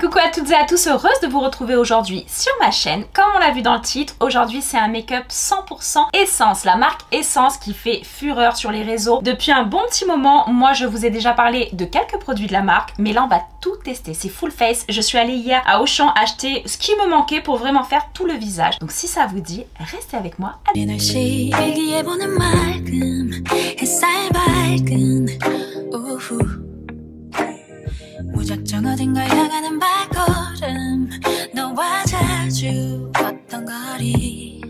coucou à toutes et à tous, heureuse de vous retrouver aujourd'hui sur ma chaîne. Comme on l'a vu dans le titre, aujourd'hui c'est un make-up 100% Essence, la marque Essence qui fait fureur sur les réseaux depuis un bon petit moment. Moi je vous ai déjà parlé de quelques produits de la marque, mais là on va tout tester, c'est full face. Je suis allée hier à Auchan acheter ce qui me manquait pour vraiment faire tout le visage. Donc si ça vous dit, restez avec moi. 무작정 어딘가 향하는 발걸음 너와 자주 걷던 거리.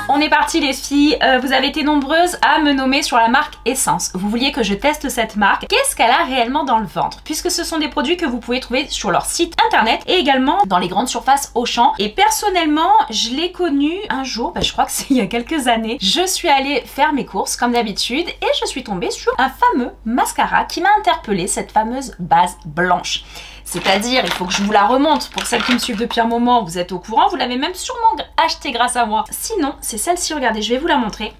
On est parti les filles, vous avez été nombreuses à me nommer sur la marque Essence. Vous vouliez que je teste cette marque. Qu'est-ce qu'elle a réellement dans le ventre? Puisque ce sont des produits que vous pouvez trouver sur leur site internet et également dans les grandes surfaces Auchan. Et personnellement, je l'ai connue un jour, je crois que c'est il y a quelques années. Je suis allée faire mes courses comme d'habitude et je suis tombée sur un fameux mascara qui m'a interpellée, cette fameuse base blanche. C'est-à-dire, il faut que je vous la remonte. Pour celles qui me suivent depuis un moment, vous êtes au courant. Vous l'avez même sûrement achetée grâce à moi. Sinon, c'est celle-ci, regardez, je vais vous la montrer.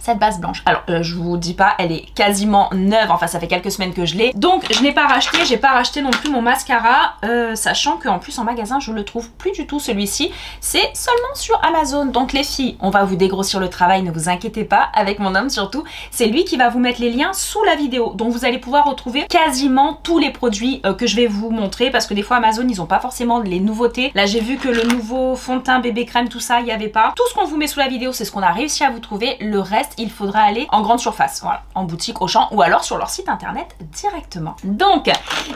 Cette base blanche. Alors, je vous dis pas, elle est quasiment neuve. Enfin, ça fait quelques semaines que je l'ai. Donc, je n'ai pas racheté. J'ai pas racheté non plus mon mascara. Sachant qu'en plus, en magasin, je le trouve plus du tout celui-ci. C'est seulement sur Amazon. Donc, les filles, on va vous dégrossir le travail. Ne vous inquiétez pas. Avec mon homme, surtout. C'est lui qui va vous mettre les liens sous la vidéo. Donc, vous allez pouvoir retrouver quasiment tous les produits que je vais vous montrer. Parce que des fois, Amazon, ils ont pas forcément les nouveautés. Là, j'ai vu que le nouveau fond de teint bébé crème, tout ça, il n'y avait pas. Tout ce qu'on vous met sous la vidéo, c'est ce qu'on a réussi à vous trouver. Le reste, il faudra aller en grande surface, voilà, en boutique Auchan ou alors sur leur site internet directement. Donc,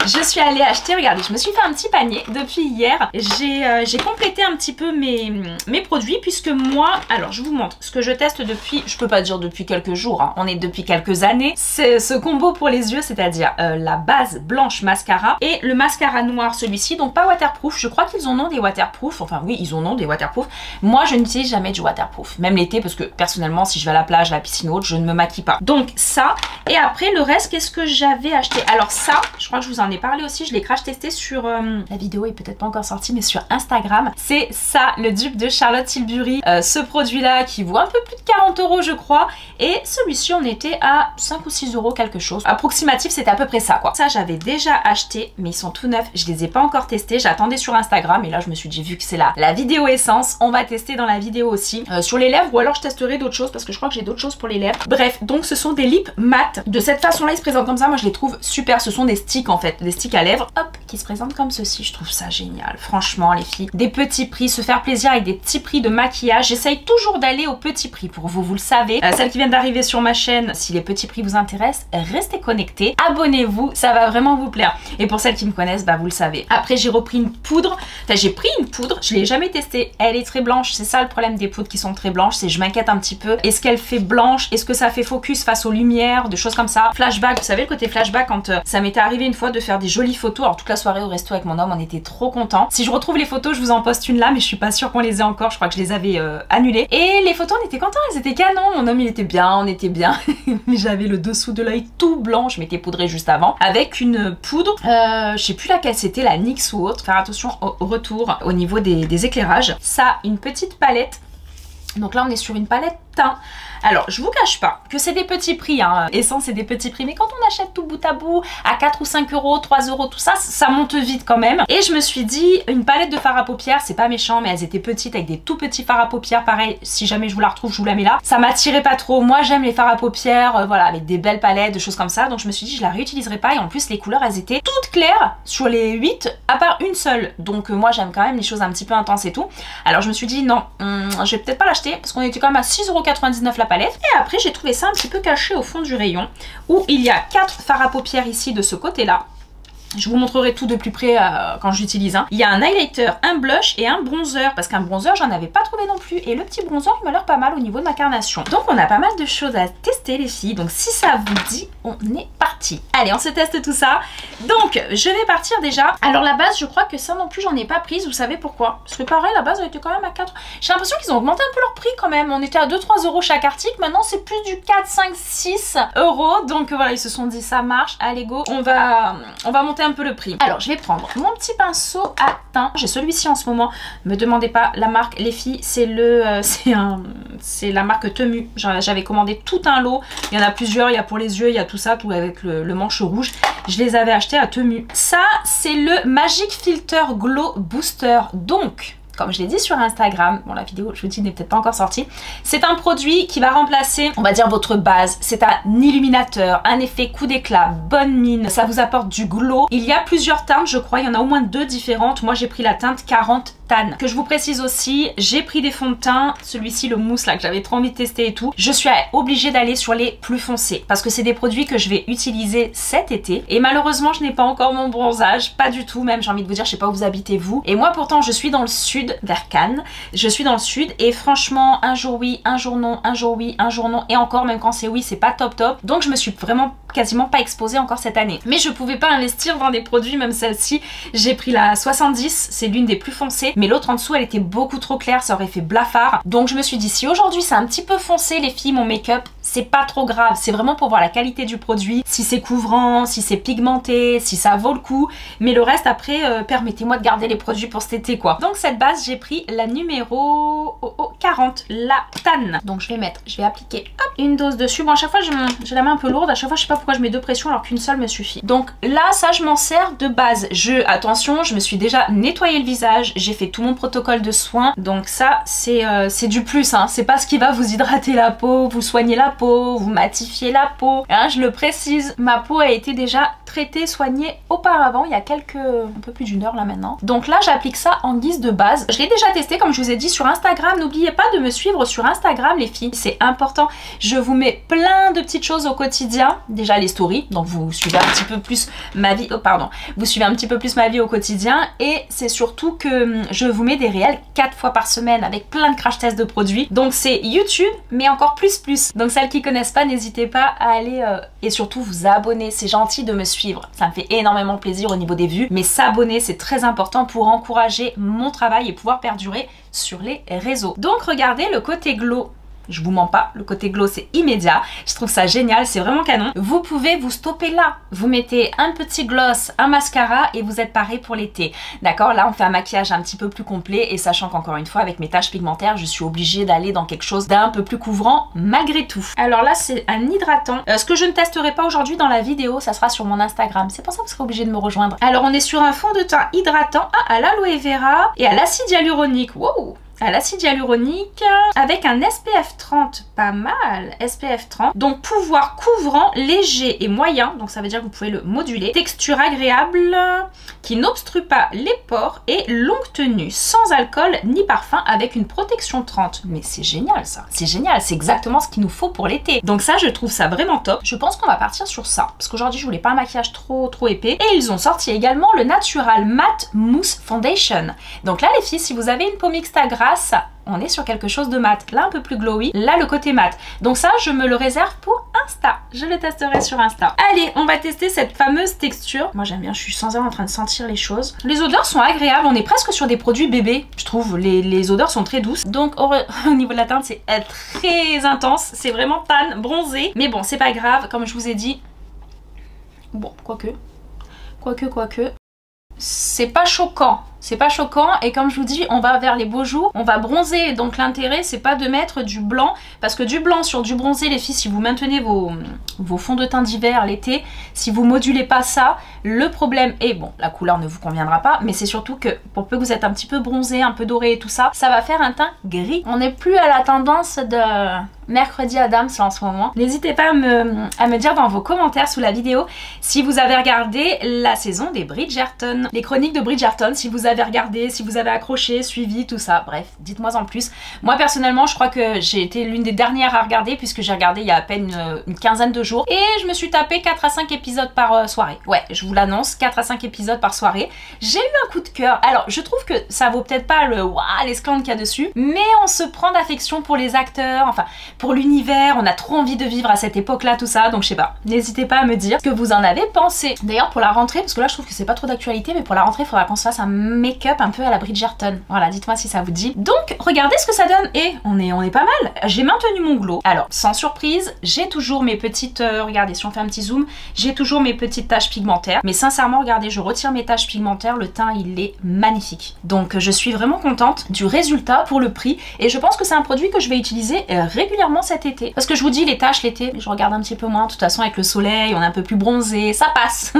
je suis allée acheter, regardez, je me suis fait un petit panier depuis hier. J'ai complété un petit peu mes produits puisque moi, alors je vous montre ce que je teste depuis, je peux pas dire depuis quelques jours, hein, on est depuis quelques années. C'est ce combo pour les yeux, c'est-à-dire la base blanche mascara et le mascara noir celui-ci, donc pas waterproof. Je crois qu'ils en ont des waterproof, enfin oui, ils en ont des waterproof. Moi, je n'utilise jamais du waterproof, même l'été, parce que personnellement, si je vais à la plage, à la piscine ou autre, je ne me maquille pas. Donc ça, et après le reste, qu'est-ce que j'avais acheté? Alors ça, je crois que je vous en ai parlé aussi, je l'ai crash testé sur la vidéo est peut-être pas encore sortie, mais sur Instagram. C'est ça, le dupe de Charlotte Tilbury, ce produit là qui vaut un peu plus de 40 € je crois, et celui-ci on était à 5 ou 6 € quelque chose, approximatif, c'était à peu près ça quoi. Ça j'avais déjà acheté, mais ils sont tout neufs, je les ai pas encore testés, j'attendais sur Instagram et là je me suis dit, vu que c'est la vidéo Essence, on va tester dans la vidéo aussi, sur les lèvres, ou alors je testerai d'autres choses parce que je crois que j'ai d'autres choses pour les lèvres. Bref, donc ce sont des lips mat. De cette façon-là, ils se présentent comme ça. Moi, je les trouve super. Ce sont des sticks en fait, des sticks à lèvres, hop, qui se présentent comme ceci. Je trouve ça génial. Franchement, les filles, des petits prix, se faire plaisir avec des petits prix de maquillage. J'essaye toujours d'aller aux petits prix pour vous, vous le savez. Celles qui viennent d'arriver sur ma chaîne, si les petits prix vous intéressent, restez connectés, abonnez-vous, ça va vraiment vous plaire. Et pour celles qui me connaissent, bah vous le savez. Après, j'ai repris une poudre. Enfin, j'ai pris une poudre. Je l'ai jamais testée. Elle est très blanche. C'est ça le problème des poudres qui sont très blanches. C'est je m'inquiète un petit peu. Est-ce qu'elle fait blanche? Est-ce que ça fait focus face aux lumières, des choses comme ça? Flashback, vous savez le côté flashback, quand ça m'était arrivé une fois de faire des jolies photos. Alors toute la soirée au resto avec mon homme, on était trop contents. Si je retrouve les photos, je vous en poste une là, mais je suis pas sûre qu'on les ait encore. Je crois que je les avais annulées. Et les photos, on était contents, elles étaient canon. Mon homme il était bien, on était bien. Mais j'avais le dessous de l'œil tout blanc. Je m'étais poudrée juste avant avec une poudre, je sais plus laquelle c'était, la NYX ou autre. Faire attention au retour au niveau des éclairages. Ça, une petite palette. Donc là on est sur une palette teint. Alors je vous cache pas que c'est des petits prix, hein. Essence c'est des petits prix, mais quand on achète tout bout à bout à 4 ou 5 €, 3 €, tout ça, ça monte vite quand même. Et je me suis dit, une palette de fard à paupières, c'est pas méchant, mais elles étaient petites avec des tout petits fards à paupières, pareil, si jamais je vous la retrouve, je vous la mets là. Ça m'attirait pas trop, moi j'aime les fards à paupières, voilà, avec des belles palettes, des choses comme ça, donc je me suis dit je la réutiliserai pas, et en plus les couleurs elles étaient toutes claires sur les 8, à part une seule, donc moi j'aime quand même les choses un petit peu intenses et tout. Alors je me suis dit non, je vais peut-être pas l'acheter, parce qu'on était quand même à 6,99 € la palette. Et après j'ai trouvé ça un petit peu caché au fond du rayon, où il y a 4 fards à paupières ici de ce côté là. Je vous montrerai tout de plus près quand j'utilise. Il y a un highlighter, un blush et un bronzer. Parce qu'un bronzer, j'en avais pas trouvé non plus. Et le petit bronzer, il m'a l'air pas mal au niveau de ma carnation. Donc on a pas mal de choses à tester les filles. Donc si ça vous dit, on est parti. Allez, on se teste tout ça. Donc je vais partir déjà. Alors la base, je crois que ça non plus, j'en ai pas prise. Vous savez pourquoi? Parce que pareil, la base, elle était quand même à 4. J'ai l'impression qu'ils ont augmenté un peu leur prix quand même. On était à 2-3 € chaque article. Maintenant, c'est plus du 4, 5, 6 €. Donc voilà, ils se sont dit, ça marche. Allez, go. On va monter un peu le prix. Alors je vais prendre mon petit pinceau à teint. J'ai celui-ci en ce moment. Me demandez pas la marque, les filles, c'est la marque Temu. J'avais commandé tout un lot. Il y en a plusieurs, il y a pour les yeux, il y a tout ça, tout avec le manche rouge. Je les avais achetés à Temu. Ça, c'est le Magic Filter Glow Booster. Donc, comme je l'ai dit sur Instagram, bon la vidéo je vous dis n'est peut-être pas encore sortie, c'est un produit qui va remplacer, on va dire, votre base. C'est un illuminateur, un effet coup d'éclat, bonne mine, ça vous apporte du glow. Il y a plusieurs teintes, je crois, il y en a au moins 2 différentes. Moi j'ai pris la teinte 40 Tan. Que je vous précise aussi, j'ai pris des fonds de teint, celui-ci le mousse là que j'avais trop envie de tester et tout. Je suis obligée d'aller sur les plus foncés parce que c'est des produits que je vais utiliser cet été et malheureusement je n'ai pas encore mon bronzage, pas du tout même, j'ai envie de vous dire, je sais pas où vous habitez vous. Et moi pourtant je suis dans le sud, vers Cannes, je suis dans le sud et franchement un jour oui, un jour non, un jour oui, un jour non et encore même quand c'est oui c'est pas top top. Donc je me suis vraiment quasiment pas exposée encore cette année. Mais je pouvais pas investir dans des produits, même celle-ci, j'ai pris la 70, c'est l'une des plus foncées. Mais l'autre en dessous elle était beaucoup trop claire, ça aurait fait blafard. Donc je me suis dit si aujourd'hui c'est un petit peu foncé les filles, mon make-up, c'est pas trop grave, c'est vraiment pour voir la qualité du produit, si c'est couvrant, si c'est pigmenté, si ça vaut le coup. Mais le reste après, permettez-moi de garder les produits pour cet été quoi. Donc cette base j'ai pris la numéro 40, la Tan. Donc je vais appliquer hop, une dose dessus. Bon à chaque fois j'ai la main un peu lourde, à chaque fois je sais pas pourquoi je mets 2 pressions alors qu'une seule me suffit. Donc là ça je m'en sers de base. Attention, je me suis déjà nettoyé le visage, j'ai fait tout mon protocole de soins, donc ça c'est du plus hein. C'est pas ce qui va vous hydrater la peau, vous soigner la peau, vous matifier la peau hein, je le précise, ma peau a été déjà traitée, soignée auparavant il y a un peu plus d'une heure là maintenant. Donc là j'applique ça en guise de base. Je l'ai déjà testé comme je vous ai dit sur Instagram, n'oubliez pas de me suivre sur Instagram les filles, c'est important. Je vous mets plein de petites choses au quotidien, déjà les stories, donc vous suivez un petit peu plus ma vie, vous suivez un petit peu plus ma vie au quotidien et c'est surtout que je vous mets des réels 4 fois par semaine avec plein de crash tests de produits. Donc c'est YouTube mais encore plus. Donc celles qui connaissent pas, n'hésitez pas à aller et surtout vous abonner. C'est gentil de me suivre, ça me fait énormément plaisir au niveau des vues, mais s'abonner c'est très important pour encourager mon travail et pouvoir perdurer sur les réseaux. Donc regardez le côté glow. Je vous mens pas, le côté glow c'est immédiat, je trouve ça génial, c'est vraiment canon. Vous pouvez vous stopper là, vous mettez un petit gloss, un mascara et vous êtes paré pour l'été. D'accord, là on fait un maquillage un petit peu plus complet et sachant qu'encore une fois avec mes taches pigmentaires je suis obligée d'aller dans quelque chose d'un peu plus couvrant malgré tout. Alors là c'est un hydratant, ce que je ne testerai pas aujourd'hui dans la vidéo, ça sera sur mon Instagram, c'est pour ça que vous serez obligé de me rejoindre. Alors on est sur un fond de teint hydratant à l'aloe vera et à l'acide hyaluronique, wow, à l'acide hyaluronique avec un SPF 30, pas mal, SPF 30, donc pouvoir couvrant léger et moyen, donc ça veut dire que vous pouvez le moduler, texture agréable qui n'obstrue pas les pores et longue tenue sans alcool ni parfum avec une protection 30. Mais c'est génial ça, c'est génial, c'est exactement ce qu'il nous faut pour l'été. Donc ça je trouve ça vraiment top. Je pense qu'on va partir sur ça parce qu'aujourd'hui je voulais pas un maquillage trop épais et ils ont sorti également le Natural Matte Mousse Foundation. Donc là les filles, si vous avez une peau mixte à grasse, on est sur quelque chose de mat, là un peu plus glowy, là le côté mat. Donc ça je me le réserve pour Insta, je le testerai sur Insta. Allez, on va tester cette fameuse texture. Moi j'aime bien, je suis sans arrêt en train de sentir les choses. Les odeurs sont agréables, on est presque sur des produits bébés, je trouve, les odeurs sont très douces. Donc au niveau de la teinte c'est très intense, c'est vraiment tan, bronzé. Mais bon c'est pas grave, comme je vous ai dit, bon quoique, c'est pas choquant. C'est pas choquant et comme je vous dis, on va vers les beaux jours, on va bronzer. Donc l'intérêt c'est pas de mettre du blanc parce que du blanc sur du bronzé les filles, si vous maintenez vos fonds de teint d'hiver l'été, si vous modulez pas ça, le problème est, bon la couleur ne vous conviendra pas, mais c'est surtout que pour peu que vous êtes un petit peu bronzé, un peu doré et tout ça, ça va faire un teint gris. On n'est plus à la tendance de mercredi Adams là en ce moment. N'hésitez pas à me dire dans vos commentaires sous la vidéo si vous avez regardé la saison des Bridgerton, les chroniques de Bridgerton, si vous avez regardé, si vous avez accroché, suivi, tout ça, bref, dites-moi en plus. Moi personnellement je crois que j'ai été l'une des dernières à regarder puisque j'ai regardé il y a à peine une quinzaine de jours et je me suis tapé 4 à 5 épisodes par soirée. Ouais, je vous l'annonce, 4 à 5 épisodes par soirée. J'ai eu un coup de cœur. Alors je trouve que ça vaut peut-être pas le waouh, l'esclandre qu'il y a dessus, mais on se prend d'affection pour les acteurs, enfin pour l'univers, on a trop envie de vivre à cette époque-là, tout ça, donc je sais pas. N'hésitez pas à me dire ce que vous en avez pensé. D'ailleurs pour la rentrée, parce que là je trouve que c'est pas trop d'actualité, mais pour la rentrée il faudra qu'on se fasse un make-up un peu à la Bridgerton. Voilà, dites-moi si ça vous dit. Donc, regardez ce que ça donne. Et on est pas mal. J'ai maintenu mon glow. Alors, sans surprise, j'ai toujours mes petites... regardez, si on fait un petit zoom, j'ai toujours mes petites taches pigmentaires. Mais sincèrement, regardez, je retire mes taches pigmentaires. Le teint, il est magnifique. Donc, je suis vraiment contente du résultat pour le prix. Et je pense que c'est un produit que je vais utiliser régulièrement cet été. Parce que je vous dis, les taches l'été, je regarde un petit peu moins. De toute façon, avec le soleil, on est un peu plus bronzé. Ça passe.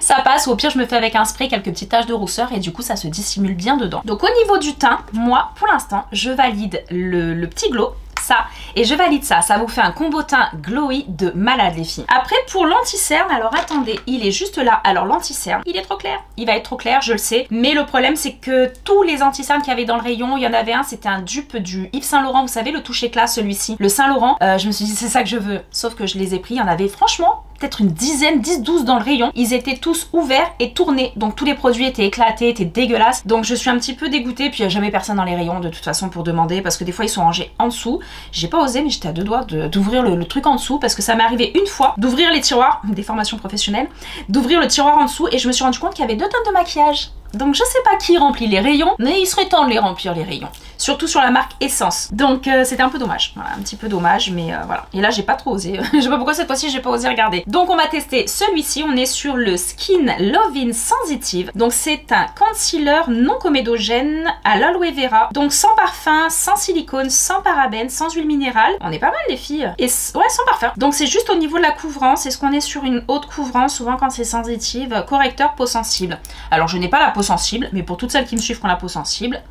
Ça passe. Ou au pire, je me fais avec un spray quelques petites taches de rousseur et du coup, ça se dissimule bien dedans. Donc, au niveau du teint, moi, pour l'instant, je valide le petit glow. Ça, et je valide ça, ça vous fait un combo teint glowy de malade les filles. Après pour l'anti-cerne, alors attendez, il est juste là. Alors l'anti-cerne, il est trop clair, il va être trop clair, je le sais, mais le problème c'est que tous les anti-cernes qu'il y avait dans le rayon, il y en avait un, c'était un dupe du Yves Saint Laurent, vous savez le touche éclat celui-ci, le Saint Laurent, je me suis dit c'est ça que je veux, sauf que je les ai pris, il y en avait franchement peut-être une dizaine, 10-12 dans le rayon. Ils étaient tous ouverts et tournés. Donc tous les produits étaient éclatés, étaient dégueulasses. Donc je suis un petit peu dégoûtée. Puis il n'y a jamais personne dans les rayons de toute façon pour demander. Parce que des fois ils sont rangés en dessous. J'ai pas osé mais j'étais à deux doigts d'ouvrir le truc en dessous. Parce que ça m'est arrivé une fois d'ouvrir les tiroirs, des formations professionnelles, d'ouvrir le tiroir en dessous et je me suis rendu compte qu'il y avait 2 tonnes de maquillage. Donc je sais pas qui remplit les rayons, mais il serait temps de les remplir les rayons. Surtout sur la marque Essence. Donc c'était un peu dommage. Voilà, un petit peu dommage, mais voilà. Et là j'ai pas trop osé. Je sais pas pourquoi cette fois-ci j'ai pas osé regarder. Donc on va tester celui-ci. On est sur le Skin Lovin' Sensitive. Donc c'est un concealer non comédogène à l'aloe vera. Donc sans parfum, sans silicone, sans parabènes, sans huile minérale. On est pas mal les filles. Et ouais, sans parfum. Donc c'est juste au niveau de la couvrance. Est-ce qu'on est sur une haute couvrance? Souvent quand c'est sensitive, correcteur peau sensible. Alors je n'ai pas la peau sensible, mais pour toutes celles qui me suivent qui ont la peau sensible,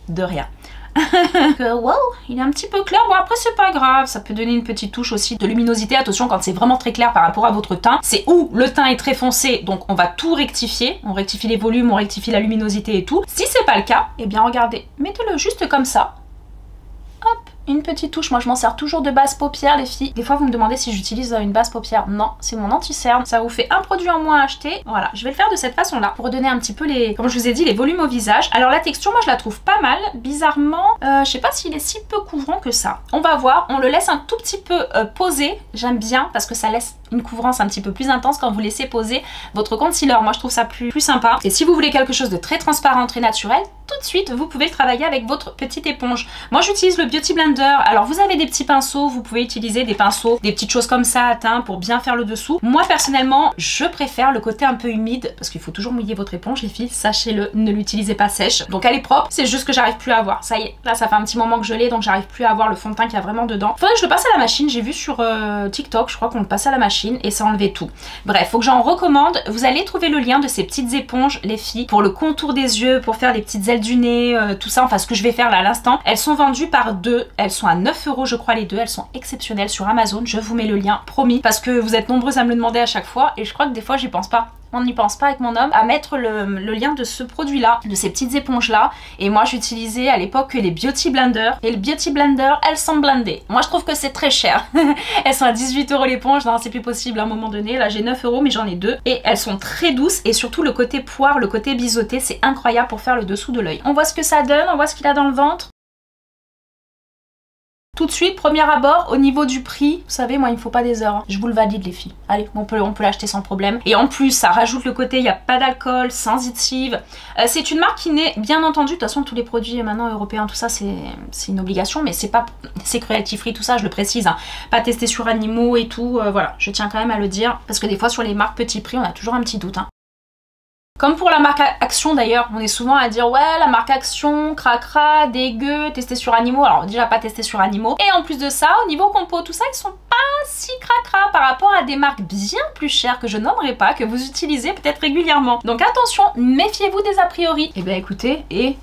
de rien. Wow, il est un petit peu clair. Bon après c'est pas grave, ça peut donner une petite touche aussi de luminosité. Attention quand c'est vraiment très clair par rapport à votre teint, c'est où le teint est très foncé, donc on va tout rectifier. On rectifie les volumes, on rectifie la luminosité et tout. Si c'est pas le cas, eh bien regardez, mettez-le juste comme ça. Hop, une petite touche. Moi je m'en sers toujours de base paupière les filles. Des fois vous me demandez si j'utilise une base paupière. Non, c'est mon anti-cerne. Ça vous fait un produit en moins à acheter. Voilà, je vais le faire de cette façon là pour redonner un petit peu les, comme je vous ai dit, les volumes au visage. Alors la texture moi je la trouve pas mal. Bizarrement, je sais pas s'il est si peu couvrant que ça. On va voir, on le laisse un tout petit peu poser. J'aime bien parce que ça laisse une couvrance un petit peu plus intense quand vous laissez poser votre concealer. Moi je trouve ça plus sympa. Et si vous voulez quelque chose de très transparent, très naturel, tout de suite vous pouvez le travailler avec votre petite éponge. Moi j'utilise le Beauty Blender. Alors vous avez des petits pinceaux, vous pouvez utiliser des pinceaux, des petites choses comme ça à teint pour bien faire le dessous. Moi personnellement je préfère le côté un peu humide parce qu'il faut toujours mouiller votre éponge les filles, sachez-le, ne l'utilisez pas sèche. Donc elle est propre, c'est juste que j'arrive plus à avoir. Ça y est, là ça fait un petit moment que je l'ai donc j'arrive plus à avoir le fond de teint qu'il y a vraiment dedans. Faudrait que je le passe à la machine, j'ai vu sur TikTok, je crois qu'on le passe à la machine et ça enlevait tout. Bref, faut que j'en recommande. Vous allez trouver le lien de ces petites éponges les filles pour le contour des yeux, pour faire les petites ailes du nez, tout ça, enfin ce que je vais faire là à l'instant. Elles sont vendues par 2, elles sont à 9 € je crois les deux, elles sont exceptionnelles sur Amazon, je vous mets le lien, promis, parce que vous êtes nombreuses à me le demander à chaque fois et je crois que des fois j'y pense pas. On n'y pense pas avec mon homme à mettre le lien de ce produit là, de ces petites éponges là. Et moi j'utilisais à l'époque les Beauty Blender. Et le Beauty Blender, elles sont blindées. Moi je trouve que c'est très cher. Elles sont à 18 € l'éponge, non c'est plus possible à un moment donné. Là j'ai 9 € mais j'en ai 2. Et elles sont très douces et surtout le côté poire, le côté biseauté, c'est incroyable pour faire le dessous de l'œil. On voit ce que ça donne, on voit ce qu'il a dans le ventre. Tout de suite, premier abord, au niveau du prix, vous savez, moi il me faut pas des heures, hein. Je vous le valide les filles. Allez, on peut l'acheter sans problème. Et en plus, ça rajoute le côté, il n'y a pas d'alcool, sensitive. C'est une marque qui n'est, bien entendu, de toute façon tous les produits maintenant européens, tout ça c'est une obligation, mais c'est pas, c'est cruelty free, tout ça je le précise, hein. Pas testé sur animaux et tout, voilà, je tiens quand même à le dire, parce que des fois sur les marques petit prix, on a toujours un petit doute, hein. Comme pour la marque Action d'ailleurs, on est souvent à dire ouais la marque Action, cracra, dégueu, testé sur animaux. Alors déjà pas testé sur animaux. Et en plus de ça, au niveau compo, tout ça, ils sont pas si cracra par rapport à des marques bien plus chères que je nommerai pas, que vous utilisez peut-être régulièrement. Donc attention, méfiez-vous des a priori. Et ben écoutez, et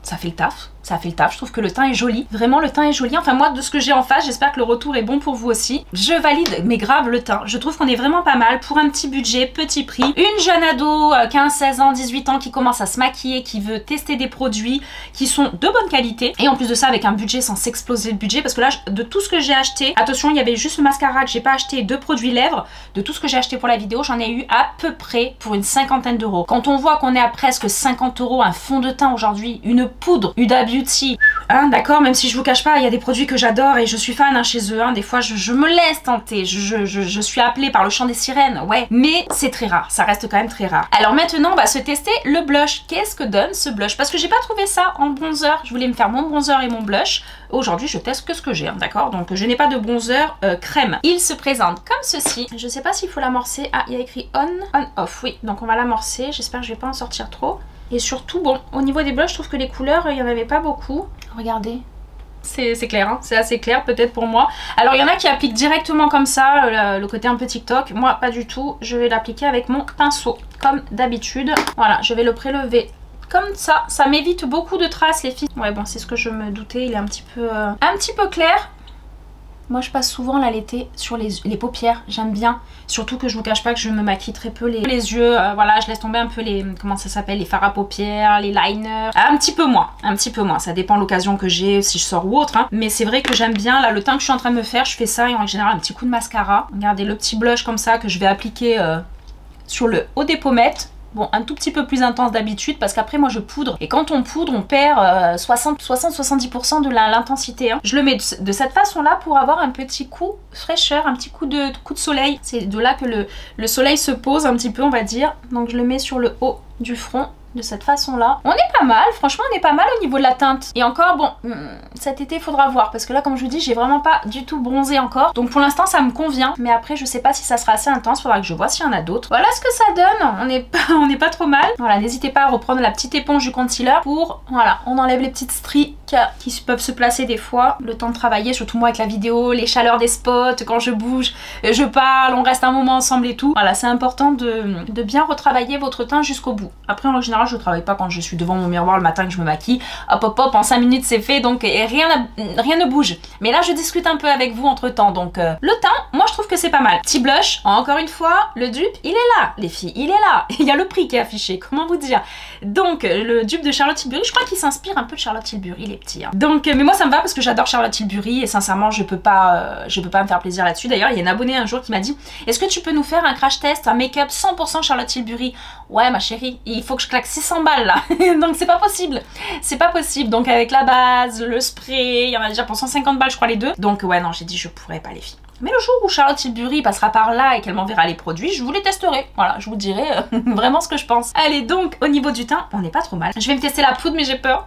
ça fait le taf. Ça fait le taf, je trouve que le teint est joli. Vraiment le teint est joli, enfin moi de ce que j'ai en face, j'espère que le retour est bon pour vous aussi. Je valide, mais grave le teint. Je trouve qu'on est vraiment pas mal pour un petit budget, petit prix. Une jeune ado, 15, 16 ans, 18 ans qui commence à se maquiller, qui veut tester des produits qui sont de bonne qualité. Et en plus de ça avec un budget sans s'exploser le budget, parce que là de tout ce que j'ai acheté, attention il y avait juste le mascara que j'ai pas acheté, 2 produits lèvres. De tout ce que j'ai acheté pour la vidéo, j'en ai eu à peu près pour une 50aine d'euros. Quand on voit qu'on est à presque 50 € un fond de teint aujourd'hui, une poudre, Huda Beauty, hein, d'accord, même si je vous cache pas, il y a des produits que j'adore et je suis fan hein, chez eux, hein, des fois je me laisse tenter, je suis appelée par le chant des sirènes, ouais, mais c'est très rare, ça reste quand même très rare. Alors maintenant on va se tester le blush. Qu'est-ce que donne ce blush? Parce que j'ai pas trouvé ça en bronzer, je voulais me faire mon bronzer et mon blush. Aujourd'hui je teste que ce que j'ai, hein, d'accord, donc je n'ai pas de bronzer crème. Il se présente comme ceci, je sais pas s'il faut l'amorcer, ah il y a écrit on, off, oui, donc on va l'amorcer, j'espère que je vais pas en sortir trop. Et surtout, bon, au niveau des blushs, je trouve que les couleurs, il n'y en avait pas beaucoup. Regardez, c'est clair, hein, c'est assez clair peut-être pour moi. Alors il y en a qui appliquent directement comme ça, le côté un peu TikTok. Moi, pas du tout. Je vais l'appliquer avec mon pinceau, comme d'habitude. Voilà, je vais le prélever comme ça. Ça m'évite beaucoup de traces, les filles. Ouais, bon, c'est ce que je me doutais. Il est un petit peu clair. Moi je passe souvent là l'été sur les paupières, j'aime bien. Surtout que je vous cache pas que je me maquille très peu les yeux, voilà, je laisse tomber un peu les, comment ça s'appelle, les fards à paupières, les liners. Un petit peu moins, ça dépend l'occasion que j'ai, si je sors ou autre, hein. Mais c'est vrai que j'aime bien, là le teint que je suis en train de me faire, je fais ça et en général un petit coup de mascara. Regardez le petit blush comme ça que je vais appliquer sur le haut des pommettes. Bon, un tout petit peu plus intense d'habitude parce qu'après moi je poudre. Et quand on poudre, on perd 60-70% de l'intensité. Hein. Je le mets de cette façon-là pour avoir un petit coup fraîcheur, un petit coup de soleil. C'est de là que le soleil se pose un petit peu, on va dire. Donc je le mets sur le haut du front. De cette façon-là. On est pas mal, franchement on est pas mal au niveau de la teinte. Et encore, bon, cet été il faudra voir parce que là comme je vous dis, j'ai vraiment pas du tout bronzé encore. Donc pour l'instant ça me convient, mais après je sais pas si ça sera assez intense, faudra que je vois s'il y en a d'autres. Voilà ce que ça donne, on n'est pas trop mal. Voilà, n'hésitez pas à reprendre la petite éponge du concealer pour, voilà, on enlève les petites stries qui peuvent se placer des fois. Le temps de travailler, surtout moi avec la vidéo, les chaleurs des spots, quand je bouge, je parle, on reste un moment ensemble et tout. Voilà, c'est important de bien retravailler votre teint jusqu'au bout. Après en général je travaille pas quand je suis devant mon miroir le matin que je me maquille, hop hop hop en 5 minutes c'est fait, donc rien ne bouge. Mais là je discute un peu avec vous entre temps, donc le teint moi je trouve que c'est pas mal. Petit blush, encore une fois, le dupe il est là les filles, il est là, il y a le prix qui est affiché, comment vous dire. Donc le dupe de Charlotte Tilbury, je crois qu'il s'inspire un peu de Charlotte Tilbury les petits, hein. Donc mais moi ça me va parce que j'adore Charlotte Tilbury et sincèrement je peux pas me faire plaisir là-dessus. D'ailleurs il y a une abonnée un jour qui m'a dit est-ce que tu peux nous faire un crash test, un make-up 100% Charlotte Tilbury? Ouais ma chérie, il faut que je claque 600 balles là. Donc c'est pas possible, c'est pas possible. Donc avec la base, le spray, il y en a déjà pour 150 balles je crois les deux. Donc ouais non, j'ai dit je pourrais pas les filles. Mais le jour où Charlotte Tilbury passera par là et qu'elle m'enverra les produits, je vous les testerai. Voilà, je vous dirai vraiment ce que je pense. Allez, donc au niveau du teint, on n'est pas trop mal. Je vais me tester la poudre, mais j'ai peur,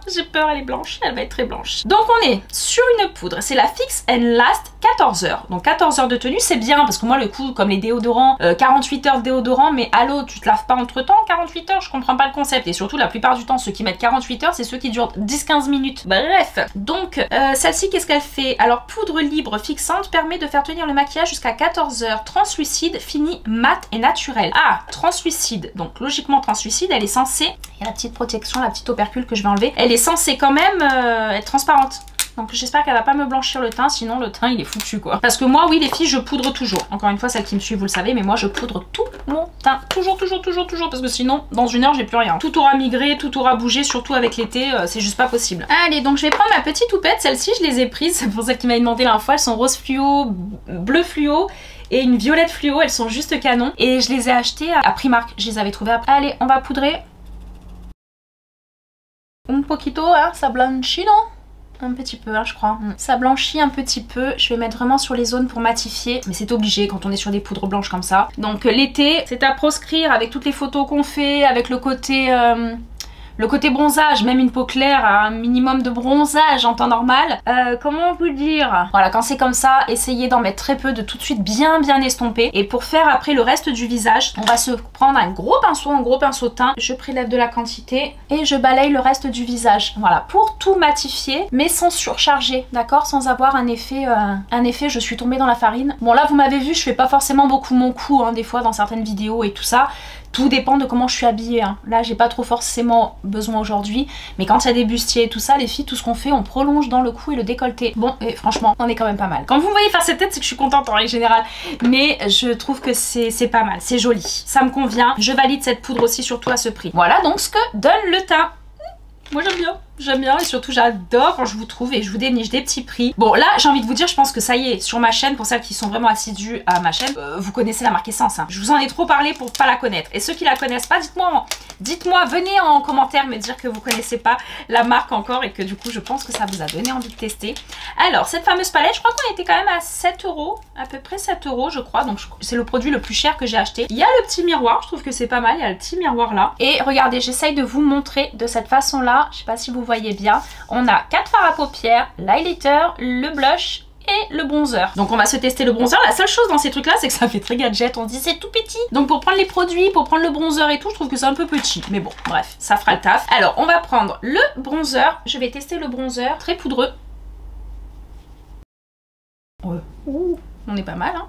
elle est blanche, elle va être très blanche. Donc on est sur une poudre, c'est la Fix and Last 14 heures. Donc 14 heures de tenue, c'est bien, parce que moi le coup, comme les déodorants, 48 heures de déodorant, mais allô, tu te laves pas entre temps 48 heures, je comprends pas le concept. Et surtout, la plupart du temps, ceux qui mettent 48 heures, c'est ceux qui durent 10-15 minutes. Bref, donc celle-ci, qu'est-ce qu'elle fait? Alors, poudre libre fixante permet de faire tenir le maquillage jusqu'à 14 heures. Translucide, fini, mat et naturel. Ah, translucide. Donc logiquement translucide, elle est censée, il y a la petite protection, la petite opercule que je vais enlever, elle est censée quand même être transparente. Donc j'espère qu'elle va pas me blanchir le teint, sinon le teint il est foutu quoi. Parce que moi oui les filles je poudre toujours. Encore une fois celles qui me suivent vous le savez, mais moi je poudre tout mon teint. Toujours parce que sinon dans une heure j'ai plus rien. Tout aura migré, tout aura bougé, surtout avec l'été, c'est juste pas possible. Allez donc je vais prendre ma petite houppette, celle-ci je les ai prises, pour celle qui m'a demandé la fois, elles sont rose fluo, bleu fluo et une violette fluo, elles sont juste canon. Et je les ai achetées à Primark, je les avais trouvées à... Allez on va poudrer. Un poquito, hein, ça blanchit non? Un petit peu hein, je crois. Ça blanchit un petit peu. Je vais mettre vraiment sur les zones pour matifier. Mais c'est obligé quand on est sur des poudres blanches comme ça. Donc l'été, c'est à proscrire avec toutes les photos qu'on fait, avec le côté bronzage, même une peau claire a un minimum de bronzage en temps normal. Comment vous dire? Voilà, quand c'est comme ça, essayez d'en mettre très peu, de tout de suite bien estomper. Et pour faire après le reste du visage, on va se prendre un gros pinceau teint. Je prélève de la quantité et je balaye le reste du visage. Voilà, pour tout matifier, mais sans surcharger, d'accord? Sans avoir un effet je suis tombée dans la farine. Bon là, vous m'avez vu, je fais pas forcément beaucoup mon cou, hein, des fois dans certaines vidéos et tout ça. Tout dépend de comment je suis habillée, hein. Là j'ai pas trop forcément besoin aujourd'hui, mais quand il y a des bustiers et tout ça, les filles, tout ce qu'on fait, on prolonge dans le cou et le décolleté. Bon, et franchement, on est quand même pas mal. Quand vous me voyez faire cette tête, c'est que je suis contente en règle générale, mais je trouve que c'est pas mal, c'est joli, ça me convient. Je valide cette poudre aussi, surtout à ce prix. Voilà donc ce que donne le teint. Moi j'aime bien. J'aime bien et surtout j'adore quand je vous trouve et je vous déniche des petits prix. Bon là j'ai envie de vous dire, je pense que ça y est, sur ma chaîne, pour celles qui sont vraiment assidues à ma chaîne, vous connaissez la marque Essence. Hein. Je vous en ai trop parlé pour pas la connaître. Et ceux qui la connaissent pas, dites-moi, venez en commentaire me dire que vous connaissez pas la marque encore et que du coup je pense que ça vous a donné envie de tester. Alors cette fameuse palette, je crois qu'on était quand même à 7 €, à peu près 7 € je crois, donc c'est le produit le plus cher que j'ai acheté. Il y a le petit miroir, je trouve que c'est pas mal, il y a le petit miroir là. Et regardez, j'essaye de vous montrer de cette façon là, je sais pas si vous voyez bien, on a 4 fards à paupières, l'highlighter, le blush et le bronzer. Donc on va se tester le bronzer. La seule chose dans ces trucs là, c'est que ça fait très gadget, on dit c'est tout petit. Donc pour prendre les produits, pour prendre le bronzer et tout, je trouve que c'est un peu petit. Mais bon, bref, ça fera le taf. Alors on va prendre le bronzer. Je vais tester le bronzer très poudreux. Ouais. Ouh, on est pas mal hein.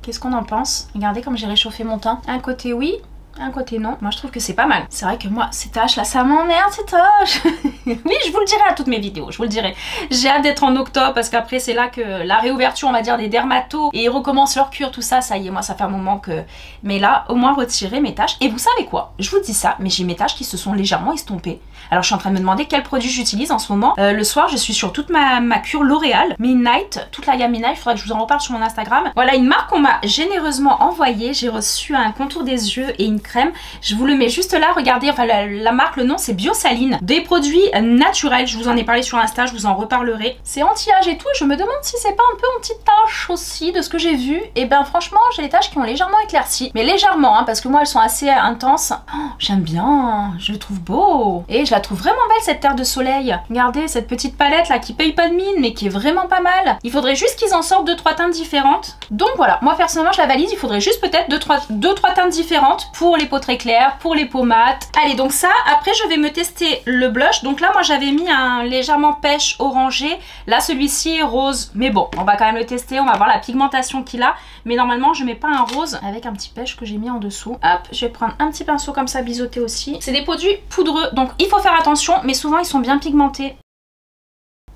Qu'est-ce qu'on en pense? Regardez comme j'ai réchauffé mon teint. Un côté oui, un côté non. Moi je trouve que c'est pas mal. C'est vrai que moi ces taches là ça m'emmerde, ces taches. Oui, je vous le dirai à toutes mes vidéos, je vous le dirai. J'ai hâte d'être en octobre parce qu'après c'est là que la réouverture on va dire des dermatos et ils recommencent leur cure, tout ça, ça y est, moi ça fait un moment que... Mais là au moins retirer mes taches. Et vous savez quoi? Je vous dis ça, mais j'ai mes taches qui se sont légèrement estompées. Alors je suis en train de me demander quel produit j'utilise en ce moment. Le soir je suis sur toute ma cure L'Oréal, Midnight, toute la gamme Midnight, il faudrait que je vous en reparle sur mon Instagram. Voilà une marque qu'on m'a généreusement envoyée. J'ai reçu un contour des yeux et une crème. Je vous le mets juste là, regardez, enfin la marque, le nom c'est Biosaline. Des produits naturels, je vous en ai parlé sur Insta, je vous en reparlerai. C'est anti-âge et tout, je me demande si c'est pas un peu en petites taches aussi de ce que j'ai vu. Et ben franchement j'ai les taches qui ont légèrement éclairci, mais légèrement hein, parce que moi elles sont assez intenses. Oh, j'aime bien, je le trouve beau. Et je la trouve vraiment belle cette terre de soleil. Regardez cette petite palette là qui paye pas de mine mais qui est vraiment pas mal. Il faudrait juste qu'ils en sortent 2-3 teintes différentes. Donc voilà, moi personnellement je la valide, il faudrait juste peut-être 2-3 teintes différentes pour les peaux très claires, pour les peaux mates. Allez donc ça, après je vais me tester le blush. Donc là moi j'avais mis un légèrement pêche orangé. Là celui-ci est rose. Mais bon, on va quand même le tester, on va voir la pigmentation qu'il a. Mais normalement je mets pas un rose avec un petit pêche que j'ai mis en dessous. Hop, je vais prendre un petit pinceau comme ça biseauté aussi. C'est des produits poudreux, donc il faut faire attention, mais souvent ils sont bien pigmentés.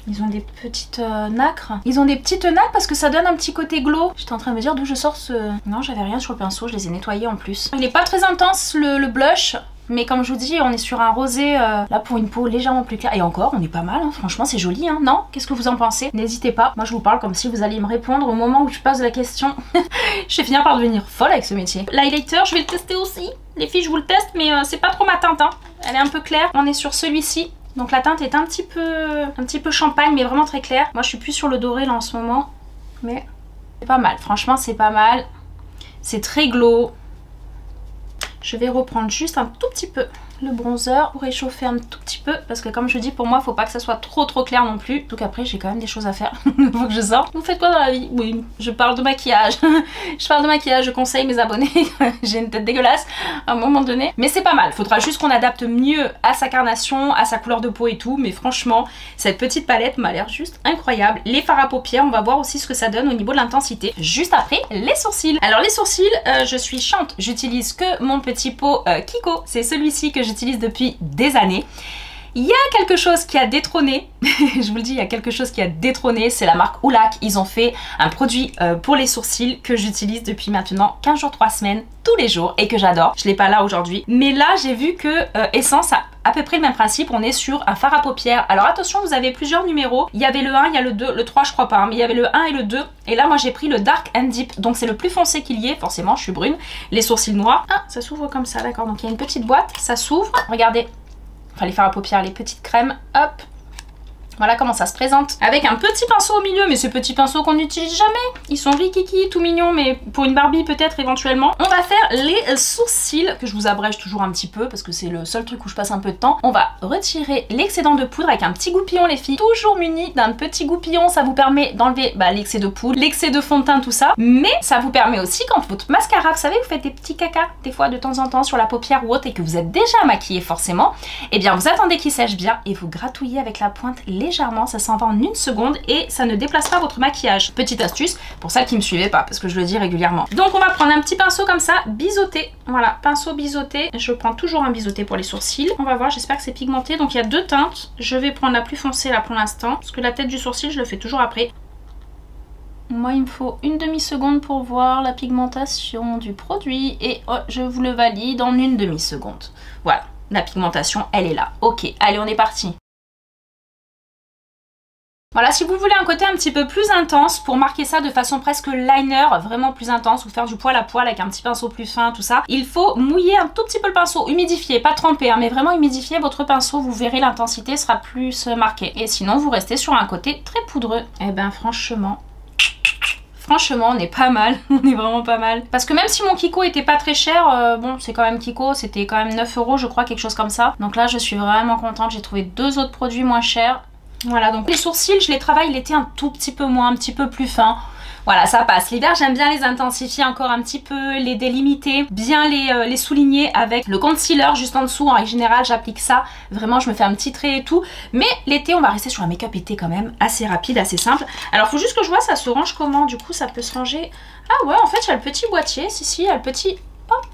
Ils ont des petites nacres. Ils ont des petites nacres parce que ça donne un petit côté glow. J'étais en train de me dire d'où je sors ce... Non, j'avais rien sur le pinceau, je les ai nettoyés en plus. Il est pas très intense le blush. Mais comme je vous dis, on est sur un rosé là pour une peau légèrement plus claire. Et encore, on est pas mal, hein. Franchement c'est joli, hein. Non? Qu'est-ce que vous en pensez? N'hésitez pas, moi je vous parle comme si vous alliez me répondre au moment où je pose la question. Je vais finir par devenir folle avec ce métier. L'highlighter, je vais le tester aussi. Les filles, je vous le teste, mais c'est pas trop ma teinte, hein. Elle est un peu claire. On est sur celui-ci. Donc la teinte est un petit peu champagne, mais vraiment très claire. Moi je suis plus sur le doré là en ce moment. Mais c'est pas mal, franchement c'est pas mal. C'est très glow. Je vais reprendre juste un tout petit peu le bronzer pour réchauffer un tout petit peu parce que comme je dis, pour moi faut pas que ça soit trop clair non plus. Donc après j'ai quand même des choses à faire. Faut que je sorte. Vous faites quoi dans la vie? Oui, je parle de maquillage. Je parle de maquillage, je conseille mes abonnés. J'ai une tête dégueulasse à un moment donné, mais c'est pas mal. Faudra juste qu'on adapte mieux à sa carnation, à sa couleur de peau et tout. Mais franchement cette petite palette m'a l'air juste incroyable. Les fards à paupières, on va voir aussi ce que ça donne au niveau de l'intensité. Juste après les sourcils. Alors les sourcils, je suis chiante, j'utilise que mon petit pot Kiko. C'est celui-ci que j'utilise depuis des années. Il y a quelque chose qui a détrôné, je vous le dis, il y a quelque chose qui a détrôné, c'est la marque Oulac. Ils ont fait un produit pour les sourcils que j'utilise depuis maintenant 15 jours, 3 semaines, tous les jours et que j'adore. Je l'ai pas là aujourd'hui, mais là j'ai vu que Essence a à peu près le même principe. On est sur un fard à paupières. Alors attention, vous avez plusieurs numéros. Il y avait le 1, il y a le 2, le 3 je crois pas, hein, mais il y avait le 1 et le 2. Et là moi j'ai pris le Dark and Deep, donc c'est le plus foncé qu'il y ait. Forcément je suis brune, les sourcils noirs. Ah, ça s'ouvre comme ça, d'accord. Donc il y a une petite boîte, ça s'ouvre. Regardez. Enfin les fards à paupières, les petites crèmes, hop. Voilà comment ça se présente. Avec un petit pinceau au milieu, mais ce petit pinceau qu'on n'utilise jamais. Ils sont rikiki, tout mignons, mais pour une Barbie peut-être éventuellement. On va faire les sourcils, que je vous abrège toujours un petit peu, parce que c'est le seul truc où je passe un peu de temps. On va retirer l'excédent de poudre avec un petit goupillon les filles. Toujours muni d'un petit goupillon, ça vous permet d'enlever l'excès de poudre, l'excès de fond de teint, tout ça. Mais ça vous permet aussi quand votre mascara, vous savez, vous faites des petits cacas des fois de temps en temps sur la paupière ou autre et que vous êtes déjà maquillé forcément. Et bien vous attendez qu'il sèche bien et vous gratouillez avec la pointe légèrement, ça s'en va en 1 seconde et ça ne déplace pas votre maquillage. Petite astuce pour celles qui me suivaient pas, parce que je le dis régulièrement. Donc on va prendre un petit pinceau comme ça, biseauté. Voilà, pinceau biseauté. Je prends toujours un biseauté pour les sourcils. On va voir, j'espère que c'est pigmenté. Donc il y a 2 teintes. Je vais prendre la plus foncée là pour l'instant, parce que la tête du sourcil je le fais toujours après. Moi il me faut une demi-seconde pour voir la pigmentation du produit et oh, je vous le valide en une demi-seconde. Voilà, la pigmentation elle est là. Ok, allez on est parti. Voilà, si vous voulez un côté un petit peu plus intense pour marquer ça de façon presque liner, vraiment plus intense, ou faire du poil à poil avec un petit pinceau plus fin, tout ça, il faut mouiller un tout petit peu le pinceau, humidifier, pas tremper, hein, mais vraiment humidifier votre pinceau, vous verrez l'intensité sera plus marquée. Et sinon, vous restez sur un côté très poudreux. Et ben franchement, on est pas mal, on est vraiment pas mal. Parce que même si mon Kiko était pas très cher, bon c'est quand même Kiko, c'était quand même 9 € je crois, quelque chose comme ça. Donc là je suis vraiment contente, j'ai trouvé 2 autres produits moins chers. Voilà, donc les sourcils, je les travaille l'été un tout petit peu moins, un petit peu plus fin. Voilà, ça passe. L'hiver, j'aime bien les intensifier encore un petit peu, les délimiter, bien les souligner avec le concealer juste en dessous. En règle générale, j'applique ça. Vraiment, je me fais un petit trait et tout. Mais l'été, on va rester sur un make-up été quand même assez rapide, assez simple. Alors, il faut juste que je vois ça se range comment. Du coup, ça peut se ranger. Ah ouais, en fait, il y a le petit boîtier. Si, il y a le petit...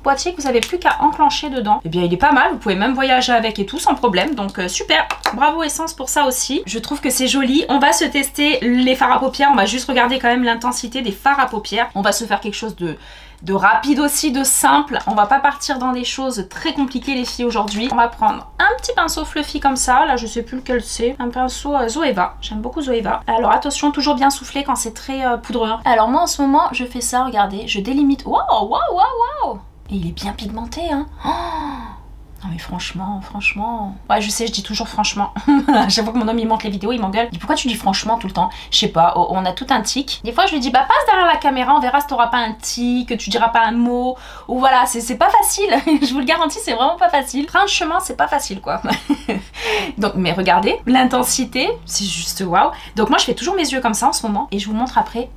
boîtier que vous n'avez plus qu'à enclencher dedans. Et bien il est pas mal, vous pouvez même voyager avec et tout sans problème, donc super, bravo Essence pour ça aussi. Je trouve que c'est joli. On va se tester les fards à paupières, on va juste regarder quand même l'intensité des fards à paupières. On va se faire quelque chose de rapide aussi, de simple. On va pas partir dans des choses très compliquées les filles aujourd'hui. On va prendre un petit pinceau fluffy comme ça, là je sais plus lequel c'est, un pinceau Zoeva, j'aime beaucoup Zoeva. Alors attention, toujours bien souffler quand c'est très poudreux. Alors moi en ce moment je fais ça, regardez, je délimite. Waouh, waouh, waouh, waouh. Et il est bien pigmenté, hein. Oh, non mais franchement... Ouais, je sais, je dis toujours franchement. À chaque fois que mon homme il monte les vidéos, il m'engueule. Il dit pourquoi tu dis franchement tout le temps? Je sais pas, on a tout un tic. Des fois je lui dis bah passe derrière la caméra, on verra si t'auras pas un tic, que tu diras pas un mot. Ou voilà, c'est pas facile. Je vous le garantis, c'est vraiment pas facile. Franchement, c'est pas facile quoi. Donc mais regardez, l'intensité, c'est juste waouh. Donc moi je fais toujours mes yeux comme ça en ce moment. Et je vous montre après.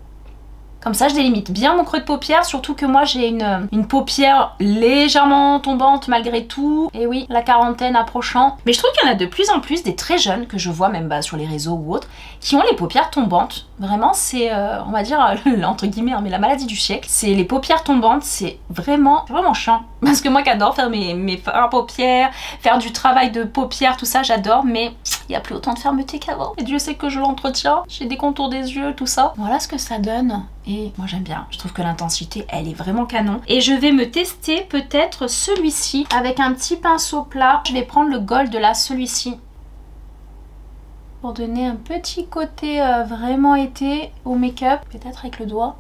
Comme ça, je délimite bien mon creux de paupière, surtout que moi, j'ai une paupière légèrement tombante malgré tout. Et oui, la quarantaine approchant. Mais je trouve qu'il y en a de plus en plus des très jeunes, que je vois même sur les réseaux ou autres, qui ont les paupières tombantes. Vraiment, c'est, on va dire, entre guillemets, hein, mais la maladie du siècle. C'est les paupières tombantes, c'est vraiment chiant. Parce que moi qui adore faire mes fards à paupières, faire du travail de paupières, tout ça, j'adore. Mais il n'y a plus autant de fermeté qu'avant. Et Dieu sait que je l'entretiens. J'ai des contours des yeux, tout ça. Voilà ce que ça donne. Et moi j'aime bien, je trouve que l'intensité elle est vraiment canon. Et je vais me tester peut-être celui-ci avec un petit pinceau plat. Je vais prendre le gold de là, celui-ci, pour donner un petit côté vraiment été au make-up. Peut-être avec le doigt.